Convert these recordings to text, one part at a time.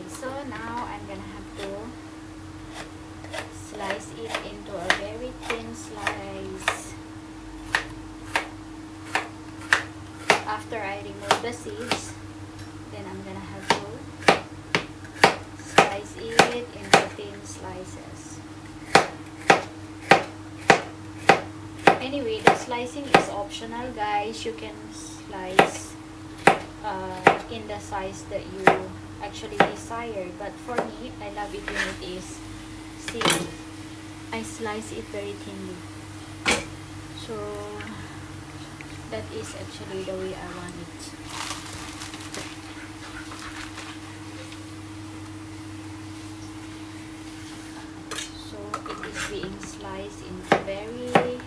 so now I'm gonna have to slice it into a very thin slice. After I remove the seeds, then I'm gonna have to slice it into thin slices. Anyway, the slicing is optional, guys. You can slice in the size that you actually desire, but for me, I love it when it is, see, I slice it very thinly, so that is actually the way I want it. So it is being sliced into very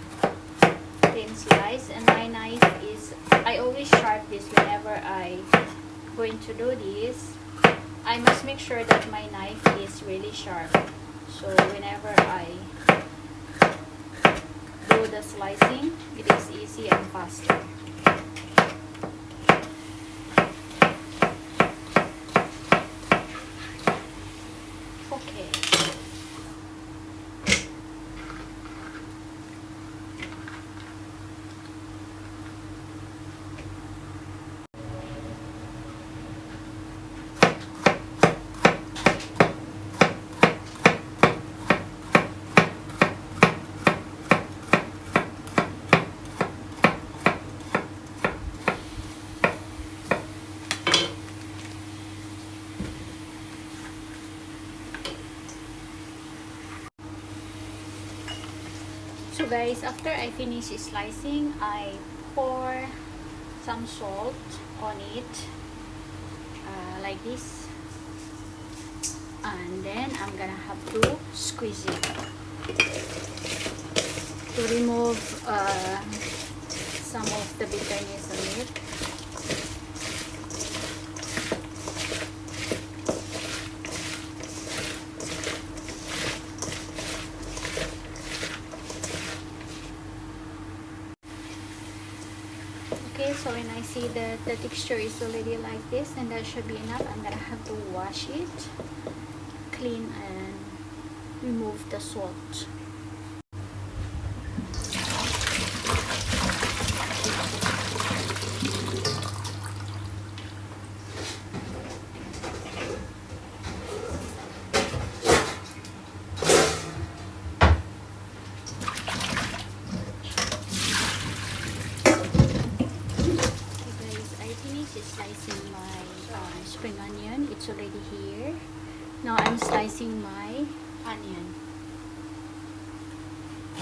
thin slice, and my knife is, I always sharp this whenever I going to do this. I must make sure that my knife is really sharp, so whenever I do the slicing, it is easy and faster. Okay. So guys, after I finish slicing, I pour some salt on it, like this, and then I'm gonna have to squeeze it to remove some of the bitterness on it. Okay, so when I see that the texture is already like this, and that should be enough, I'm gonna have to wash it clean and remove the salt. Slicing my spring onion. It's already here. Now I'm slicing my onion.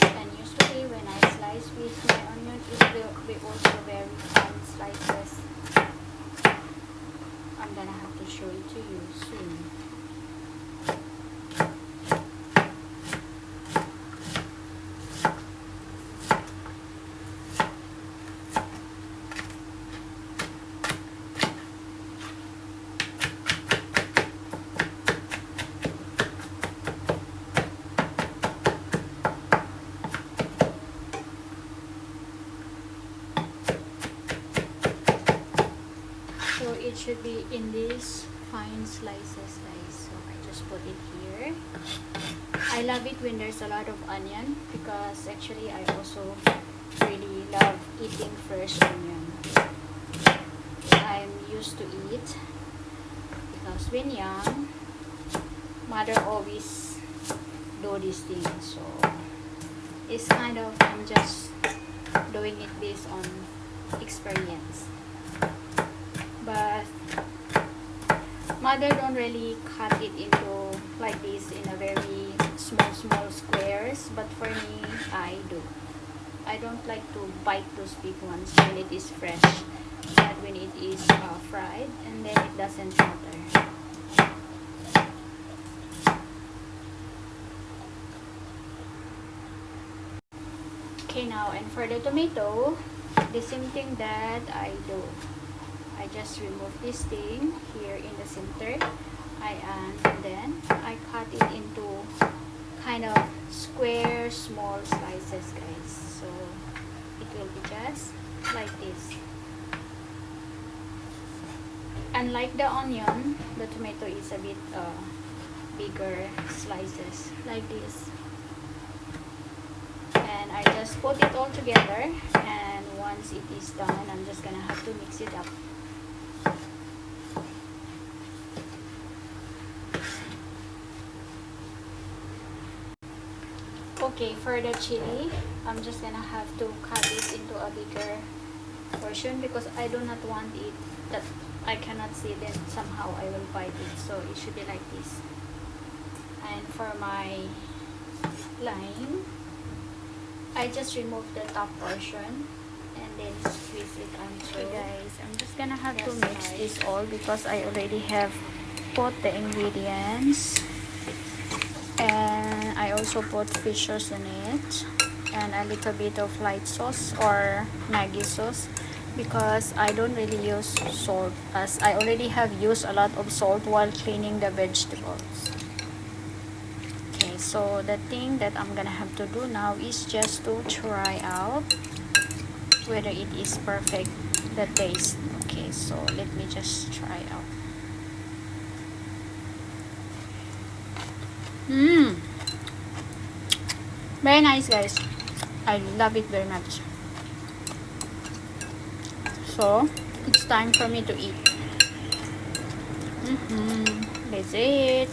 And usually when I slice with my onion, it will be also very fine slices. I'm gonna have to show it to you soon. So it should be in these fine slices, guys. So I just put it here. I love it when there's a lot of onion, because actually I also really love eating fresh onion. I'm used to eat, because when young, mother always do these things. So it's kind of, I'm just doing it based on experience. But mother don't really cut it into like this in a very small squares, but for me, I do. I don't like to bite those big ones when it is fresh, but when it is fried, and then it doesn't matter. Okay, now, and for the tomato, the same thing that I do. I just remove this thing here in the center, and then I cut it into kind of square, small slices, guys. So it will be just like this. Unlike the onion, the tomato is a bit bigger slices like this. And I just put it all together, and once it is done, I'm just gonna have to mix it up. Okay, for the chili, I'm just gonna have to cut it into a bigger portion because I do not want it that I cannot see, then somehow I will bite it, so it should be like this. And for my lime, I just remove the top portion and then squeeze it onto. Okay guys, I'm just gonna have to mix this all because I already have put the ingredients, and I also put fish sauce in it and a little bit of light sauce or Maggi sauce because I don't really use salt, as I already have used a lot of salt while cleaning the vegetables. Okay, so the thing that I'm gonna have to do now is just to try out whether it is perfect, the taste. Okay, so let me just try out. Very nice guys, I love it very much. So it's time for me to eat. That's it.